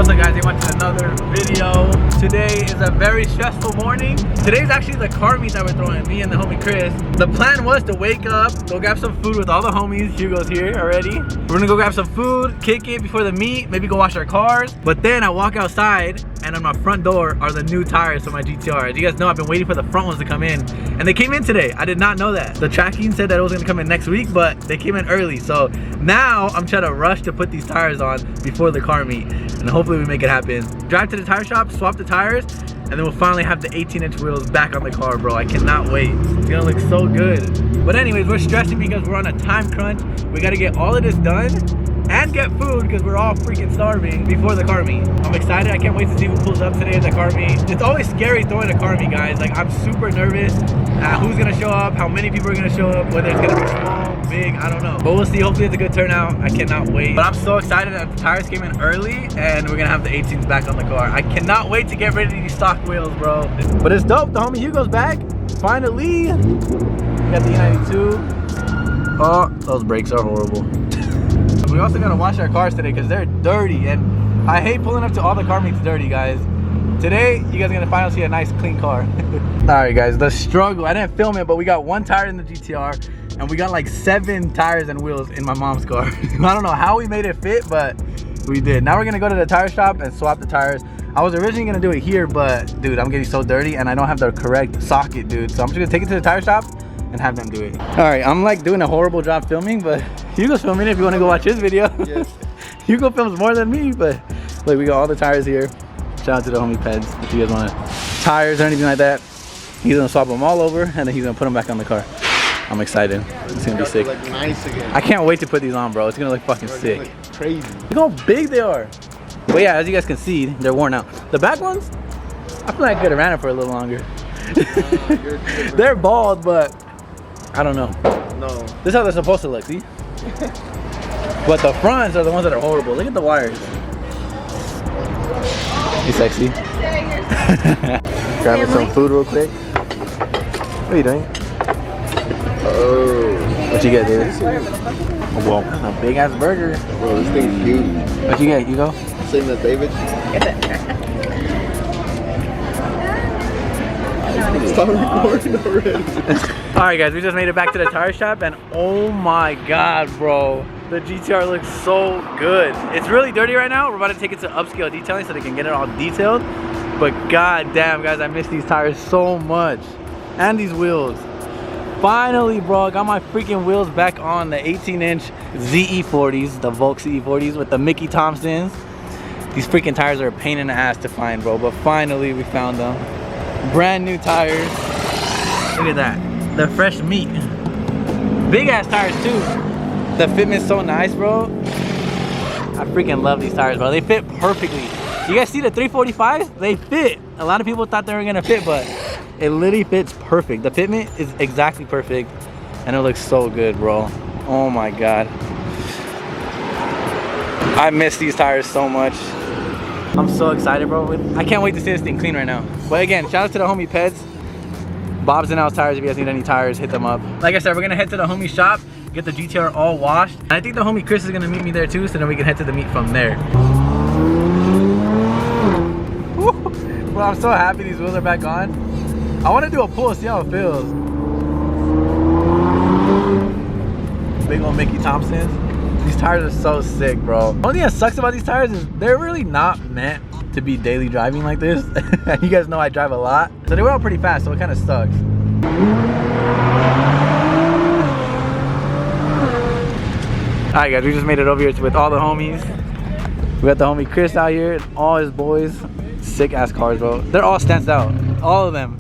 What's up guys, you're watching another video. Today is a very stressful morning. Today's actually the car meet that we're throwing, me and the homie Chris. The plan was to wake up, go grab some food with all the homies. Hugo's here already. We're gonna go grab some food, kick it before the meet, maybe go wash our cars. But then I walk outside and on my front door are the new tires for my GTR. As you guys know, I've been waiting for the front ones to come in. And they came in today. I did not know that. The tracking said that it was gonna come in next week, but they came in early. So now I'm trying to rush to put these tires on before the car meet. And hopefully we make it happen. Drive to the tire shop, swap the tires, and then we'll finally have the 18-inch wheels back on the car, bro. I cannot wait. It's gonna look so good. But anyways, we're stressing because we're on a time crunch. We gotta get all of this done and get food because we're all freaking starving before the car meet. I'm excited. I can't wait to see who pulls up today at the car meet. It's always scary throwing a car meet, guys. Like, I'm super nervous who's gonna show up, how many people are gonna show up, whether it's gonna be small, big, I don't know. But we'll see. Hopefully it's a good turnout. I cannot wait. But I'm so excited that the tires came in early and we're gonna have the 18s back on the car. I cannot wait to get rid of these stock wheels, bro. But it's dope. The homie Hugo's back. Finally. We got the E92. Oh, those brakes are horrible. We also gotta wash our cars today because they're dirty, and I hate pulling up to all the car meets dirty, guys. Today, you guys are gonna finally see a nice clean car. Alright guys, the struggle. I didn't film it, but we got one tire in the GTR, and we got like 7 tires and wheels in my mom's car. I don't know how we made it fit, but we did. Now we're gonna go to the tire shop and swap the tires. I was originally gonna do it here, but dude, I'm getting so dirty, and I don't have the correct socket, dude. So I'm just gonna take it to the tire shop and have them do it. All right, I'm like doing a horrible job filming, but Hugo's filming it if you want to go watch his video. Yes. Hugo films more than me, but look, we got all the tires here. Shout out to the homie Peds if you guys want tires or anything like that. He's gonna swap them all over and then he's gonna put them back on the car. I'm excited. It's gonna be sick. Look nice again. I can't wait to put these on, bro. It's gonna look fucking sick. Look crazy. Look how big they are. But yeah, as you guys can see, they're worn out. The back ones, I feel like I could have ran it for a little longer. They're bald, but I don't know. No. This is how they're supposed to look, see? But the fronts are the ones that are horrible. Look at the wires. You sexy. Grabbing some food real quick. What are you doing? Oh. What you get, dude? Oh, well, a big ass burger. Bro, this thing's huge. What you get, Hugo? Same as David. Stop recording already. Alright guys, we just made it back to the tire shop and oh my god, bro. The GTR looks so good. It's really dirty right now. We're about to take it to upscale detailing so they can get it all detailed. But god damn guys, I miss these tires so much. And these wheels. Finally, bro, got my freaking wheels back on the 18-inch ZE40s, the Volk ZE40s with the Mickey Thompsons. These freaking tires are a pain in the ass to find, bro, but finally we found them. Brand new tires. Look at that. They're fresh meat. Big ass tires too. The fitment's so nice, bro. I freaking love these tires, bro. They fit perfectly. You guys see the 345s? They fit. A lot of people thought they were gonna fit, but it literally fits perfect. The fitment is exactly perfect, and it looks so good, bro. Oh my god. I miss these tires so much. I'm so excited, bro. I can't wait to see this thing clean right now. But again, shout out to the homie Peds. Bob's and Al's tires. If you guys need any tires, hit them up. Like I said, we're gonna head to the homie shop, get the GTR all washed. And I think the homie Chris is gonna meet me there too, so then we can head to the meet from there. Bro, I'm so happy these wheels are back on. I wanna do a pull, see how it feels. Big old Mickey Thompsons. These tires are so sick, bro. The only thing that sucks about these tires is they're really not meant to be daily driving like this. You guys know I drive a lot. So they were out pretty fast, so it kind of sucks. Alright guys, we just made it over here with all the homies. We got the homie Chris out here and all his boys. Sick ass cars, bro. They're all stands out. All of them.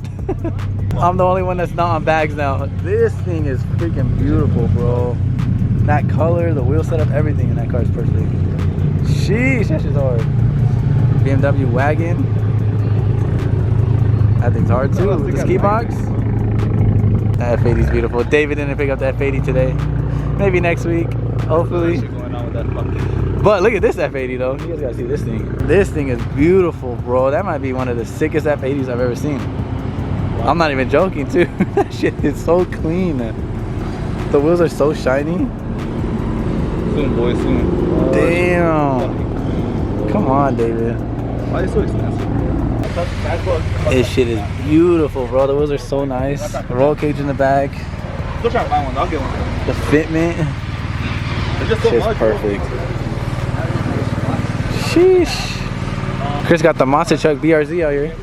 I'm the only one that's not on bags now. This thing is freaking beautiful, bro. That color, the wheel setup, everything in that car is perfect. Sheesh, that shit's hard. BMW wagon. That thing's hard too. The ski box. That F80 is beautiful. David didn't pick up the F80 today. Maybe next week, hopefully. But look at this F80 though. You guys gotta see this thing. This thing is beautiful, bro. That might be one of the sickest F80s I've ever seen. I'm not even joking too. That shit is so clean. The wheels are so shiny. Soon, boys, soon. Damn. Come on, David. Why is it so expensive? This shit is beautiful, bro. The wheels are so nice. The roll cage in the back. Still trying to buy one. I'll get one. The fitment. It's just so Shit's much. perfect. Sheesh. Chris got the monster truck BRZ out here.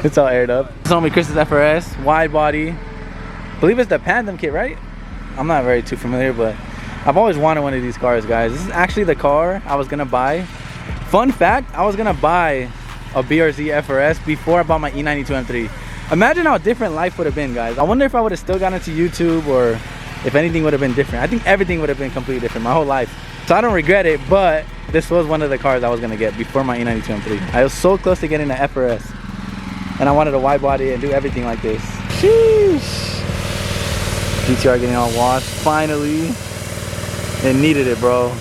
It's all aired up. This is only Chris's FRS, wide body. I believe it's the Pandem kit, right? I'm not very too familiar, but I've always wanted one of these cars, guys. This is actually the car I was gonna buy. Fun fact, I was gonna buy a BRZ FRS before I bought my E92 M3. Imagine how different life would have been, guys. I wonder if I would have still gotten into YouTube, or if anything would have been different. I think everything would have been completely different my whole life. So I don't regret it, but this was one of the cars I was gonna get before my E92 M3. I was so close to getting an FRS, and I wanted a wide body and do everything like this. Sheesh. GTR getting all washed, finally. It needed it, bro.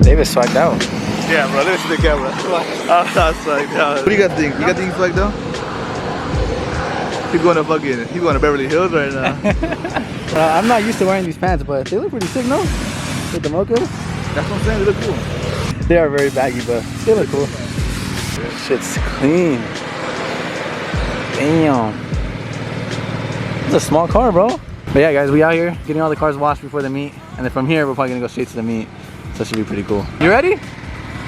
David swagged out. Yeah, bro. Let me see the camera. I'm not swagged out. What do you guys think? You got things swagged out? He's going to fucking, he's going to Beverly Hills right now. I'm not used to wearing these pants, but they look pretty sick, no? With the mochas? That's what I'm saying. They look cool. They are very baggy, but they look cool. Shit's clean. Damn. It's a small car, bro. But yeah, guys, we out here getting all the cars washed before the meet. And then from here, we're probably going to go straight to the meet. So it should be pretty cool. You ready?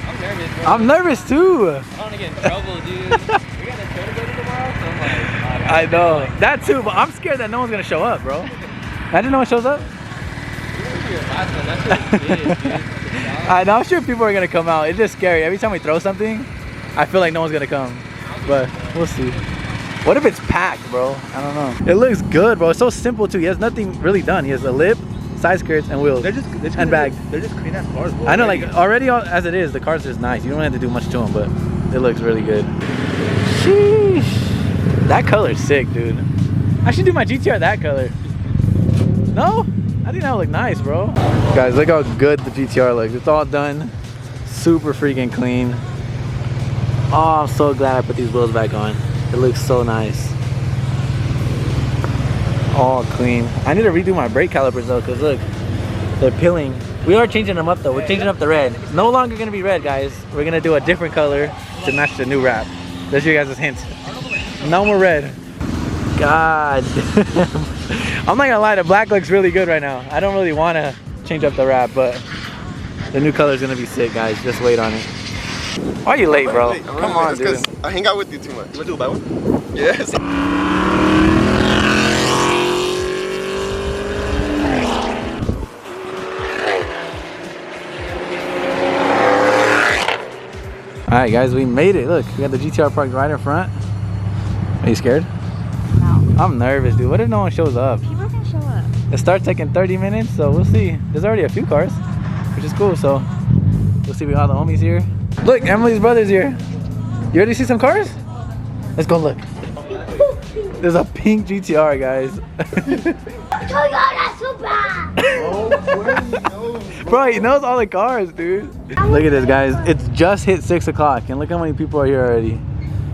I'm nervous, bro. I'm nervous too. I don't want to get in trouble, dude. We got a show to go to tomorrow, so I'm like, I know. That too, but I'm scared that no one's going to show up, bro. Imagine no one shows up. I know, I'm sure people are going to come out. It's just scary. Every time we throw something, I feel like no one's going to come. But we'll see. What if it's packed, bro? I don't know. It looks good, bro. It's so simple too. He has nothing really done. He has a lip, side skirts, and wheels. They're just and bag. They're just clean ass cars, bro. I know, like already as it is, the car's just nice. You don't have to do much to them, but it looks really good. Sheesh. That color's sick, dude. I should do my GTR that color. No? I think that would look nice, bro. Guys, look how good the GTR looks. It's all done. Super freaking clean. Oh, I'm so glad I put these wheels back on. It looks so nice. All clean. I need to redo my brake calipers though, because look, they're peeling. We are changing them up though. We're changing up the red. It's no longer gonna be red, guys. We're gonna do a different color to match the new wrap. There's your guys' hint. No more red. God damn. I'm not gonna lie, the black looks really good right now. I don't really wanna change up the wrap, but the new color is gonna be sick, guys. Just wait on it. Why are you late, bro? Come on, dude. I hang out with you too much. You want to do a buy one? Yes. Alright guys, we made it. Look, we got the GTR parked right in front. Are you scared? No. I'm nervous, dude. What if no one shows up? People are gonna show up. It starts taking 30 minutes, so we'll see. There's already a few cars, which is cool, so we'll see. We got the homies here. Look, Emily's brother's here. You ready to see some cars? Let's go look. There's a pink GTR, guys. Oh god, that's so bad! Bro, he knows all the cars, dude. Look at this, guys. It's just hit 6 o'clock, and look how many people are here already.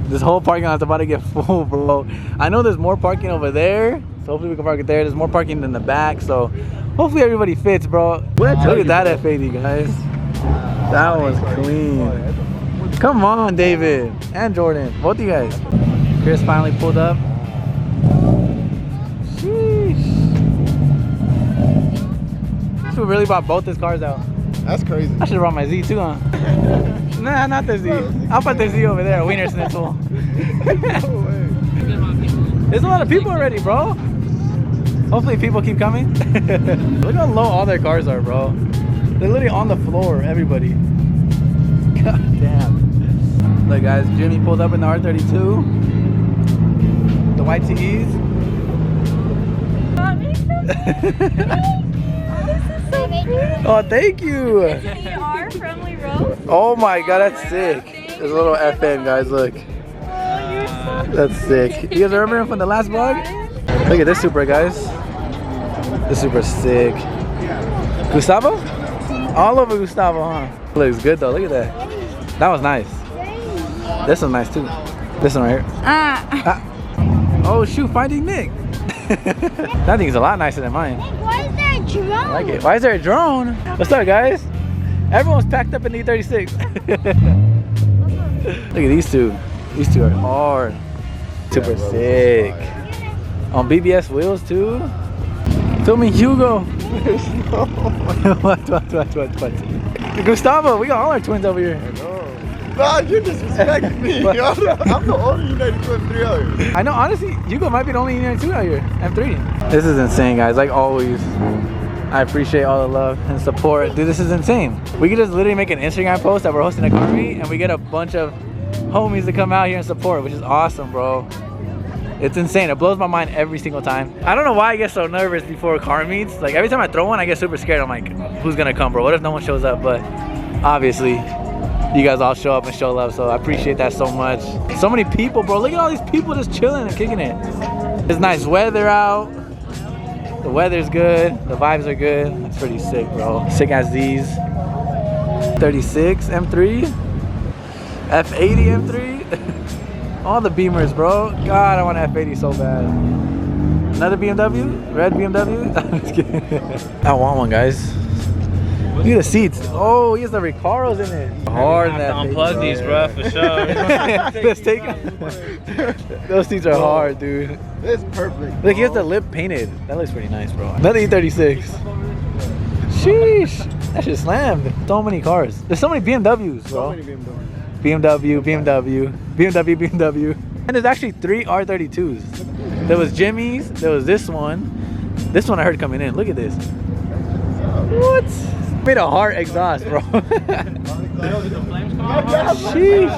This whole parking lot's about to get full, bro. I know there's more parking over there, so hopefully we can park it there. There's more parking in the back, so hopefully everybody fits, bro. Look at that F80, guys. That was clean. Come on, David and Jordan, both of you guys. Chris finally pulled up. Sheesh. We really bought both his cars out. That's crazy. I should have brought my Z too, huh? Nah, not the Z. I'll put the Z over there, Wiener Schnitzel. There's a lot of people already, bro. Hopefully people keep coming. Look how low all their cars are, bro. They're literally on the floor, everybody. God damn. Look guys, Jimmy pulled up in the R32. The white TEs. Oh, thank you. Our friendly roast. Oh my god, that's sick. There's a little FN, guys, look. Oh, you're so That's sick. You guys remember him from the last vlog? Look at this Supra, guys. This Supra's sick. Gustavo? All over Gustavo, huh? Looks good though. Look at that. That was nice. This one's nice too. This one right here. Oh shoot, Finding Nick. That thing's a lot nicer than mine. Why is there a drone? I like it. Why is there a drone? What's up, guys? Everyone's packed up in the E36. Look at these two. These two are hard. Super sick. On BBS wheels too. Filming Hugo. What? Gustavo, we got all our twins over here. Nah, you're disrespecting me. I'm the only United 2 M3 out here. I know, honestly, Hugo might be the only United 2 out here. M3. This is insane, guys. Like always. I appreciate all the love and support. Dude, this is insane. We could just literally make an Instagram post that we're hosting a car meet and we get a bunch of homies to come out here and support, which is awesome, bro. It's insane. It blows my mind every single time. I don't know why I get so nervous before car meets. Like every time I throw one, I get super scared. I'm like, who's gonna come, bro? What if no one shows up? But obviously, you guys all show up and show love, so I appreciate that so much. So many people, bro. Look at all these people just chilling and kicking it. It's nice weather out. The weather's good. The vibes are good. It's pretty sick, bro. Sick as these. 36 M3. F80 M3. All the Beamers, bro. God, I want an F80 so bad. Another BMW? Red BMW? I'm just kidding. I want one, guys. Look at the seats. Oh, he has the Recaros in it. Hard in that. Unplug these, bro, for sure. Let's take them. Those seats are hard, dude. It's perfect. Look, he has the lip painted. That looks pretty nice, bro. Another E36. Sheesh. That shit slammed. So many cars. There's so many BMWs, bro. So many BMW. BMW. And there's actually 3 R32s. There was Jimmy's. There was this one. This one I heard coming in. Look at this. What? Made a hard exhaust, bro. Sheesh.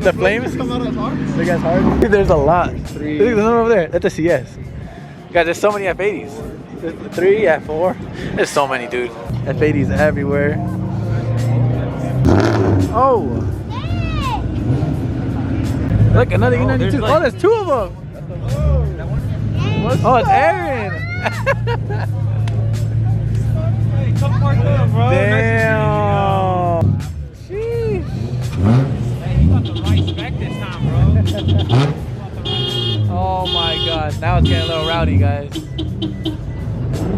The flames? Look at hard. Dude, there's a lot. Look, there's one over there. That's a CS. Guys, there's so many F80s. There's 3, F4. There's so many, dude. F80s everywhere. Oh. Look, another E92. Oh, there's 2 of them. Oh, it's Aaron. Damn. Sheesh. Oh my god. Now it's getting a little rowdy, guys.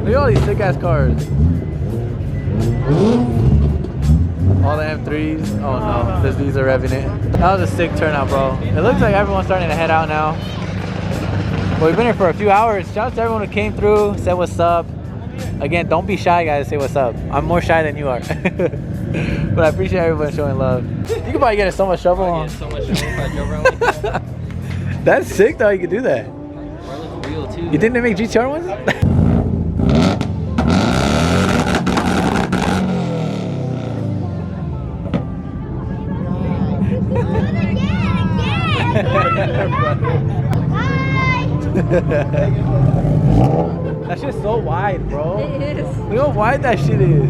Look at all these sick ass cars. All the M3s. Oh no, these are revving it. That was a sick turnout, bro. It looks like everyone's starting to head out now. But we've been here for a few hours. Shout out to everyone who came through, said what's up. Again, don't be shy, guys. Say what's up. I'm more shy than you are. But I appreciate everyone showing love. You could probably get so much shovel on. So much shovel if I drove around like that. That's sick though, you could do that. Or like a wheel too. You think they make GTR ones? That shit's so wide, bro. It is. Look how wide that shit is.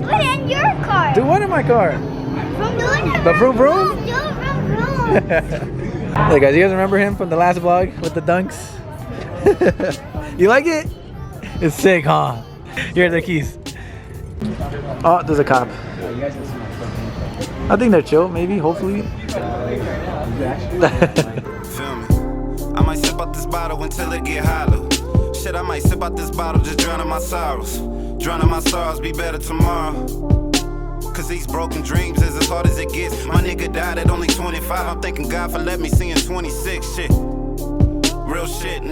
What in your car? Do what in my car? The vroom vroom? Hey guys, you guys remember him from the last vlog with the dunks? You like it? It's sick, huh? Here are the keys. Oh, there's a cop. I think they're chill, maybe, hopefully. Feel me? I might sip out this bottle until it get hollow. Shit, I might sip out this bottle, just drowning my sorrows. Drowning my sorrows, be better tomorrow. Cause these broken dreams is as hard as it gets. My nigga died at only 25. I'm thanking God for letting me see in 26. Shit. Real shit.